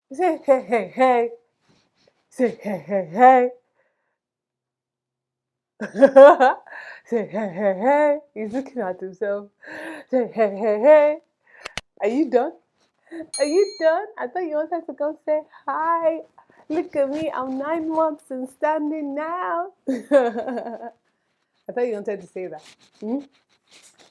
Say hey, hey, hey. Say hey, hey, hey. Say hey, hey, hey. He's looking at himself. Say hey, hey, hey. Are you done? Are you done? I thought you wanted to go say hi. Look at me, I'm 9 months and standing now. I thought you wanted to say that. Hmm?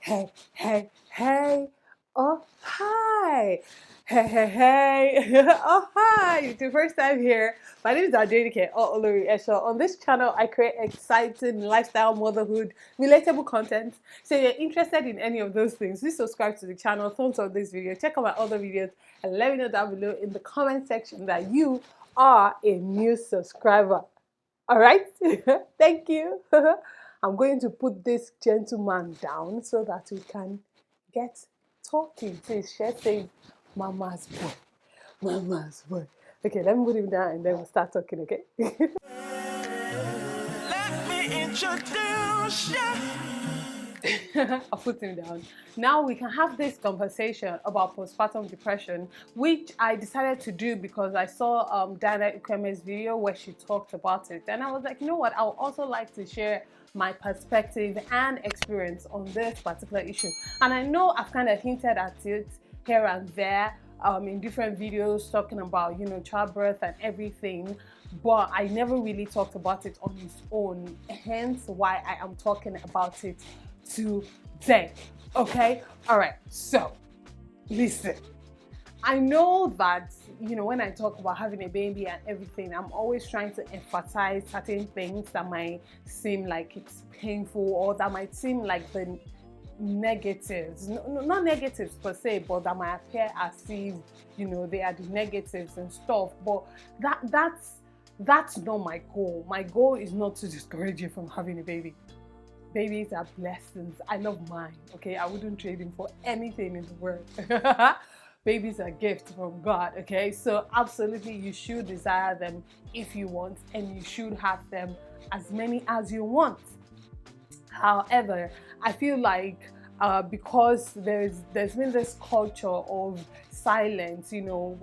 Hey, hey, hey. Oh, hi. Hey, hey, hey. Oh, hi. It's your first time here. My name is Adenike or Olori Esho. On this channel, I create exciting lifestyle, motherhood, relatable content. So if you're interested in any of those things, please subscribe to the channel, thumbs up this video, check out my other videos, and let me know down below in the comment section that you are a new subscriber. All right. Thank you. I'm going to put this gentleman down so that we can get talking. Please share saying mama's boy. Mama's boy. Okay, let me put him down and then we'll start talking, okay? Let me introduce you. I'll put him down. Now we can have this conversation about postpartum depression, which I decided to do because I saw Dyna EQUIPTMENT's video where she talked about it. And I was like, you know what, I would also like to share my perspective and experience on this particular issue. And I know I've kind of hinted at it here and there in different videos talking about, you know, childbirth and everything, but I never really talked about it on its own, hence why I am talking about it today. Okay, all right, so listen, I know that, you know, when I talk about having a baby and everything, I'm always trying to emphasize certain things that might seem like it's painful or that might seem like the negatives, not negatives per se, but that might appear as if, you know, they are the negatives and stuff. But that's not my goal. My goal is not to discourage you from having a baby. Babies are blessings. I love mine, okay? I wouldn't trade them for anything in the world. Babies are gifts from God, okay? So absolutely you should desire them if you want, and you should have them as many as you want. However, I feel like because there's been this culture of silence, you know,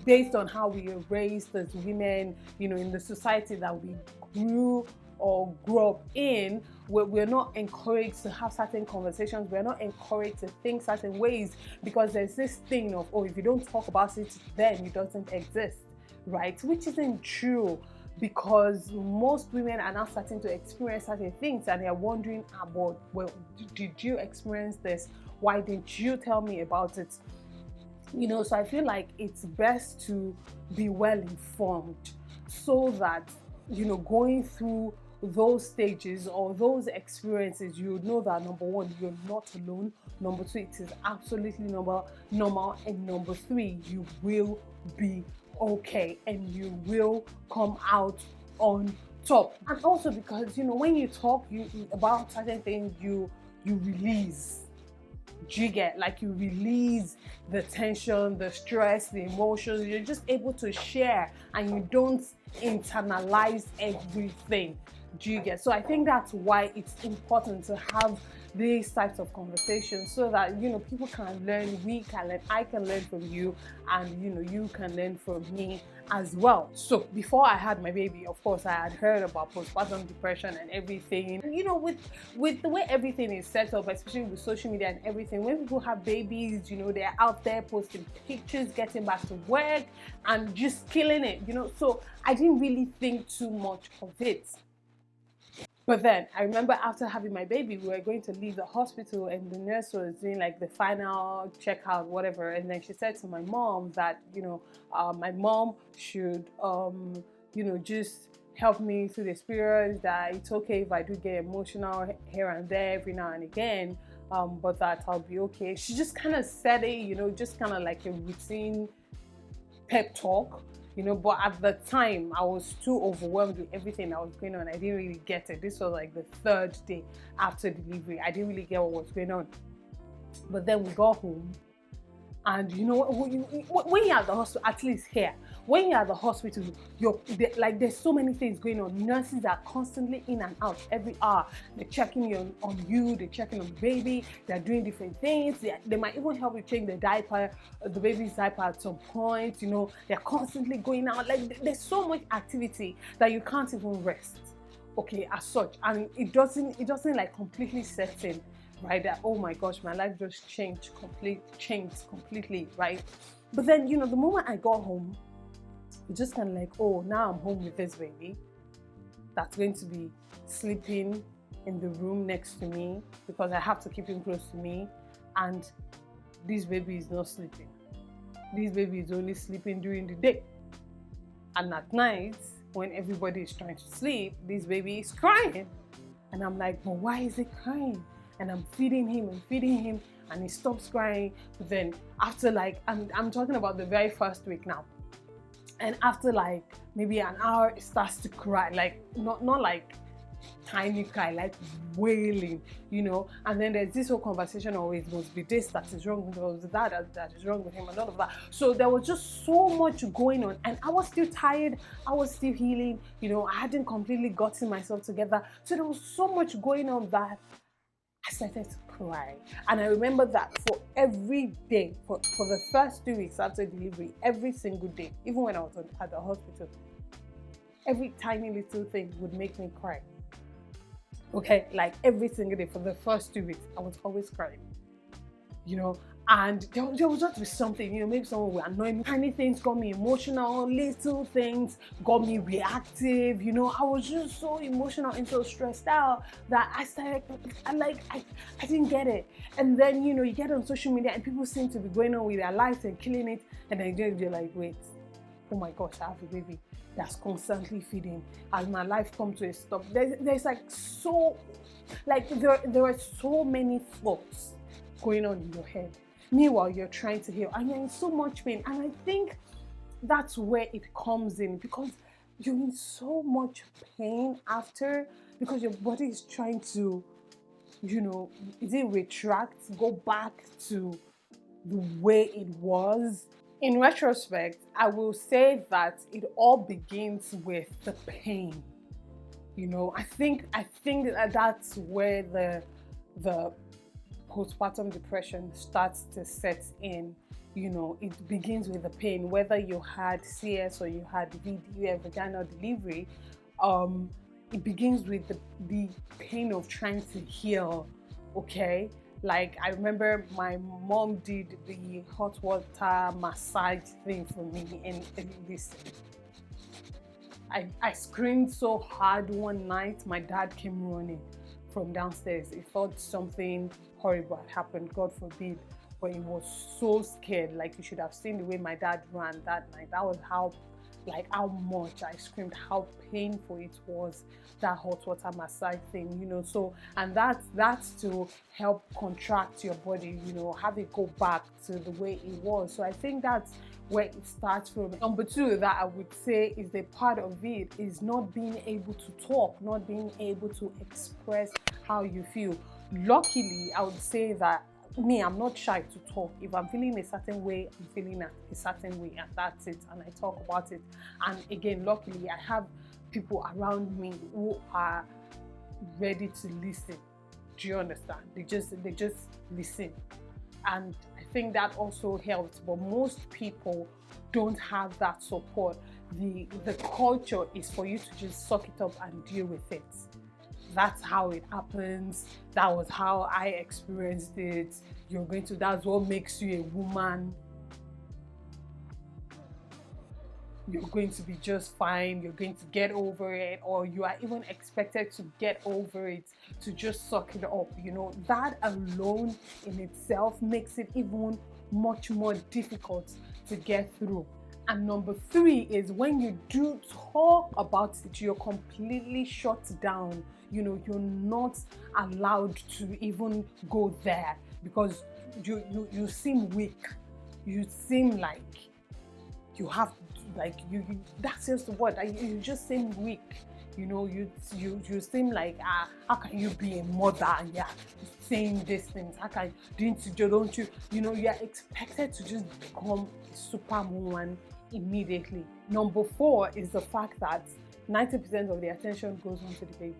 based on how we are raised as women, you know, in the society that we grew or grow up in, we're not encouraged to have certain conversations. We're not encouraged to think certain ways because there's this thing of, oh, if you don't talk about it, then it doesn't exist, right? Which isn't true, because most women are now starting to experience certain things and they're wondering about, well, did you experience this? Why didn't you tell me about it? You know, so I feel like it's best to be well informed so that, you know, going through those stages or those experiences, you know that number one, you're not alone. Number two, it is absolutely normal. And number three, you will be okay and you will come out on top. And also because, you know, when you talk about certain things, you release. Do you get, like, you release the tension, the stress, the emotions? You're just able to share and you don't internalize everything. Do you get? So I think that's why it's important to have these types of conversations so that, you know, people can learn, we can learn, I can learn from you, and, you know, you can learn from me as well. So before I had my baby, of course, I had heard about postpartum depression and everything. You know, with the way everything is set up, especially with social media and everything, when people have babies, you know, they're out there posting pictures, getting back to work and just killing it, you know. So I didn't really think too much of it. But then I remember after having my baby, we were going to leave the hospital and the nurse was doing like the final checkout, whatever. And then she said to my mom that, you know, my mom should, you know, just help me through this period, that it's okay if I do get emotional here and there every now and again, but that I'll be okay. She just kind of said it, you know, just kind of like a routine pep talk, you know. But at the time I was too overwhelmed with everything that was going on. I didn't really get it. This was like the third day after delivery. I didn't really get what was going on. But then we got home And you know, when you're at the hospital, at least here, when you're at the hospital, like there's so many things going on. Nurses are constantly in and out every hour. They're checking on you, they're checking on the baby, they're doing different things. They might even help you change the baby's diaper at some point. You know, they're constantly going out. Like there's so much activity that you can't even rest. Okay, as such, and it doesn't like completely set in, right? That, oh my gosh, my life just changed completely, right? But then, you know, the moment I got home, it's just kind of like, oh, now I'm home with this baby that's going to be sleeping in the room next to me because I have to keep him close to me, and this baby is not sleeping. This baby is only sleeping during the day, and at night, when everybody is trying to sleep, this baby is crying. And I'm like, but why is it crying? And I'm feeding him, and he stops crying. But then after like, I'm talking about the very first week now. And after like maybe an hour, it starts to cry, like not like tiny cry, like wailing, you know. And then there's this whole conversation always, must be this that is wrong with us, that is wrong with him, and all of that. So there was just so much going on, and I was still tired, I was still healing, you know, I hadn't completely gotten myself together. So there was so much going on that I started to cry. And I remember that for every day, for the first 2 weeks after delivery, every single day, even when I was at the hospital, every tiny little thing would make me cry. Okay, like every single day for the first 2 weeks, I was always crying, you know. And there was just be something, you know, maybe someone will annoy me. Tiny things got me emotional, little things got me reactive, you know. I was just so emotional and so stressed out that I didn't get it. And then, you know, you get on social media and people seem to be going on with their lives and killing it, and then you're like, wait, oh my gosh, I have a baby that's constantly feeding. Has my life come to a stop? There's like so, like there are so many thoughts going on in your head. Meanwhile, you're trying to heal and you're in so much pain. And I think that's where it comes in, because you're in so much pain after, because your body is trying to, you know, is it retract, go back to the way it was. In retrospect, I will say that it all begins with the pain. You know, I think that that's where the postpartum depression starts to set in. You know, it begins with the pain, whether you had CS or you had vaginal delivery. It begins with the pain of trying to heal. Okay. Like, I remember my mom did the hot water massage thing for me, and this, I screamed so hard one night. My dad came running from downstairs. He thought something horrible had happened, God forbid, but he was so scared. Like, you should have seen the way my dad ran that night. That was how much I screamed, how painful it was, that hot water massage thing, you know. So, and that's to help contract your body, you know, have it go back to the way it was. So I think that's where it starts from. Number two that I would say is the part of it is not being able to talk, not being able to express how you feel. Luckily, I would say that I'm not shy to talk. If I'm feeling a certain way, I'm feeling a certain way, and that's it, and I talk about it. And again, luckily, I have people around me who are ready to listen. Do you understand? They just listen, and I think that also helps. But most people don't have that support. The culture is for you to just suck it up and deal with it. That's how it happens. That was how I experienced it. That's what makes you a woman. You're going to be just fine. You're going to get over it, or you are even expected to get over it, to just suck it up. You know, that alone in itself makes it even much more difficult to get through. And number three is when you do talk about it, you're completely shut down. You know, you're not allowed to even go there because you seem weak. You seem like you have, like, you that's just the word. You just seem weak. you seem like, how can you be a mother and you're saying these things? How can don't you you're expected to just become superwoman immediately. Number 4 is the fact that 90% of the attention goes on to the baby.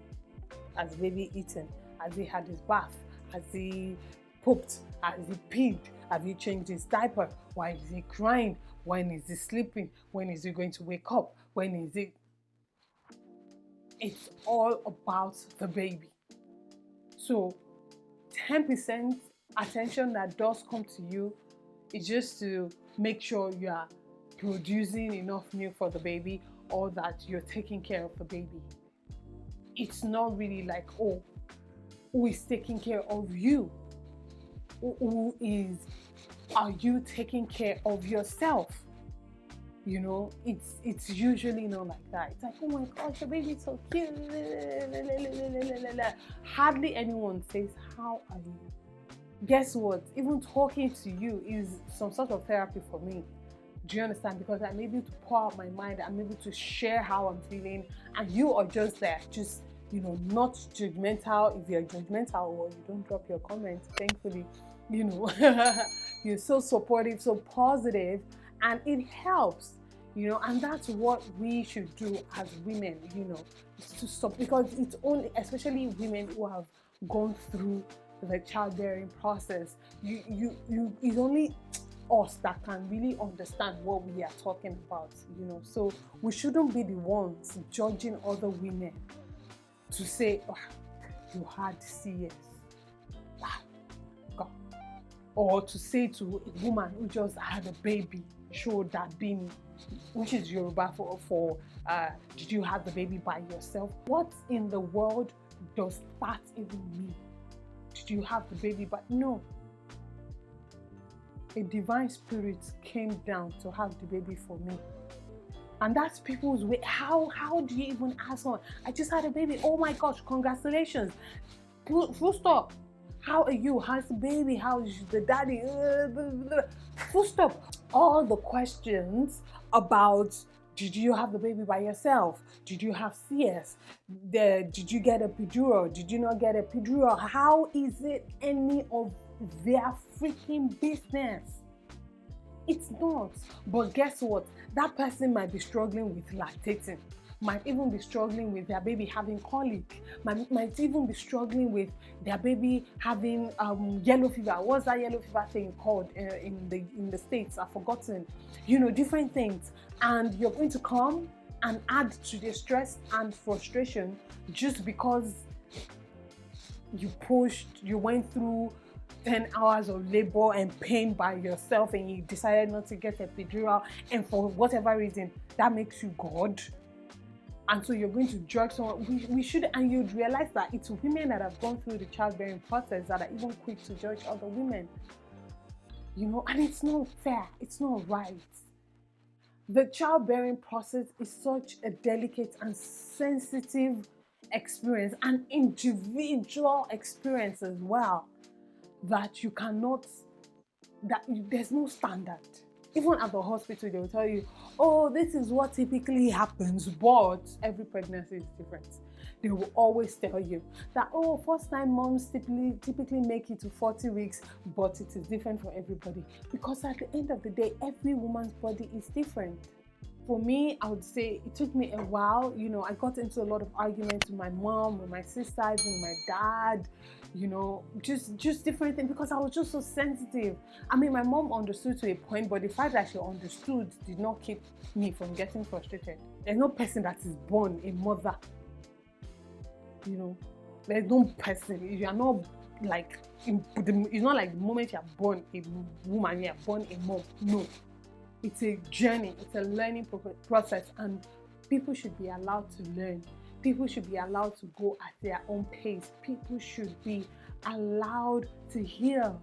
Has the baby eaten? Has he had his bath? Has he pooped? Has he peed? Have you changed his diaper? Why is he crying? When is he sleeping? When is he going to wake up? When is he? It's all about the baby. So 10% attention that does come to you is just to make sure you are producing enough milk for the baby, or that you're taking care of the baby. It's not really like, oh, who is taking care of you? Are you taking care of yourself? It's usually not like that. It's like, oh my gosh, your baby's so cute. Hardly anyone says, how are you? Guess what? Even talking to you is some sort of therapy for me. Do you understand? Because I'm able to pour out my mind. I'm able to share how I'm feeling. And you are just there, just, not judgmental. If you're judgmental, or you don't drop your comments, thankfully, you're so supportive, so positive, and it helps, and that's what we should do as women, to stop, because it's only, especially women who have gone through the childbearing process, it's only us that can really understand what we are talking about, so we shouldn't be the ones judging other women to say, oh, you had CS, God. Or to say to a woman who just had a baby, show that being, which is Yoruba for did you have the baby by yourself? What in the world does that even mean? Did you have the baby by? No. A divine spirit came down to have the baby for me. And that's people's way. How do you even ask someone, I just had a baby, oh my gosh, congratulations. Full stop. How are you? How's the baby? How's the daddy? Full stop. All the questions about, did you have the baby by yourself? Did you have CS? Did you get a epidural? Did you not get a epidural? How is it any of their freaking business? It's not. But guess what? That person might be struggling with lactating, might even be struggling with their baby having colic, might even be struggling with their baby having yellow fever. What's that yellow fever thing called in the States? I've forgotten. Different things. And you're going to come and add to the stress and frustration just because you went through 10 hours of labor and pain by yourself, and you decided not to get a epidural, and for whatever reason that makes you God, and so you're going to judge someone. We should, and you'd realize that it's women that have gone through the childbearing process that are even quick to judge other women, and it's not fair, it's not right. The childbearing process is such a delicate and sensitive experience, an individual experience as well, that there's no standard. Even at the hospital, they will tell you, oh, this is what typically happens, but every pregnancy is different. They will always tell you that, oh, first-time moms typically make it to 40 weeks, but it is different for everybody. Because at the end of the day, every woman's body is different. For me, I would say it took me a while. I got into a lot of arguments with my mom, with my sisters, with my dad, just different things, because I was just so sensitive. I mean, my mom understood to a point, but the fact that she understood did not keep me from getting frustrated. There's no person that is born a mother. There's no person. You are not like, it's not like the moment you are born a woman, you are born a mom. No. It's a journey, it's a learning process, and people should be allowed to learn. People should be allowed to go at their own pace. People should be allowed to heal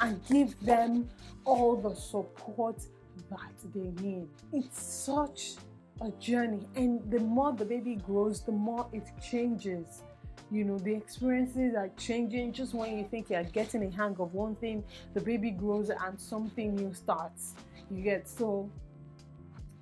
and give them all the support that they need. It's such a journey, and the more the baby grows, the more it changes. The experiences are changing. Just when you think you're getting a hang of one thing, the baby grows and something new starts. You get, so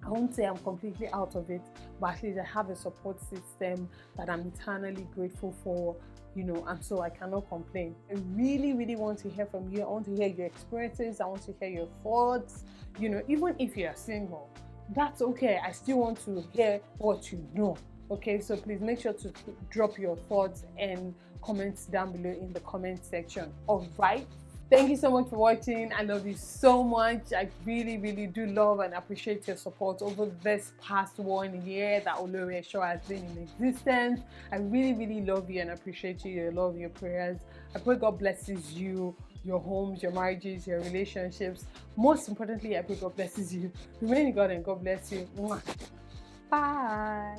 I won't say I'm completely out of it, but at least I have a support system that I'm eternally grateful for, and so I cannot complain. I really, really want to hear from you. I want to hear your experiences. I want to hear your thoughts. Even if you're single, that's okay. I still want to hear what you know. Okay, so please make sure to drop your thoughts and comments down below in the comment section. All right. Thank you so much for watching. I love you so much. I really, really do love and appreciate your support over this past 1 year that Olori Esho has been in existence. I really, really love you and appreciate you, your love, your prayers. I pray God blesses you, your homes, your marriages, your relationships. Most importantly, I pray God blesses you. Remain in God and God bless you. Bye.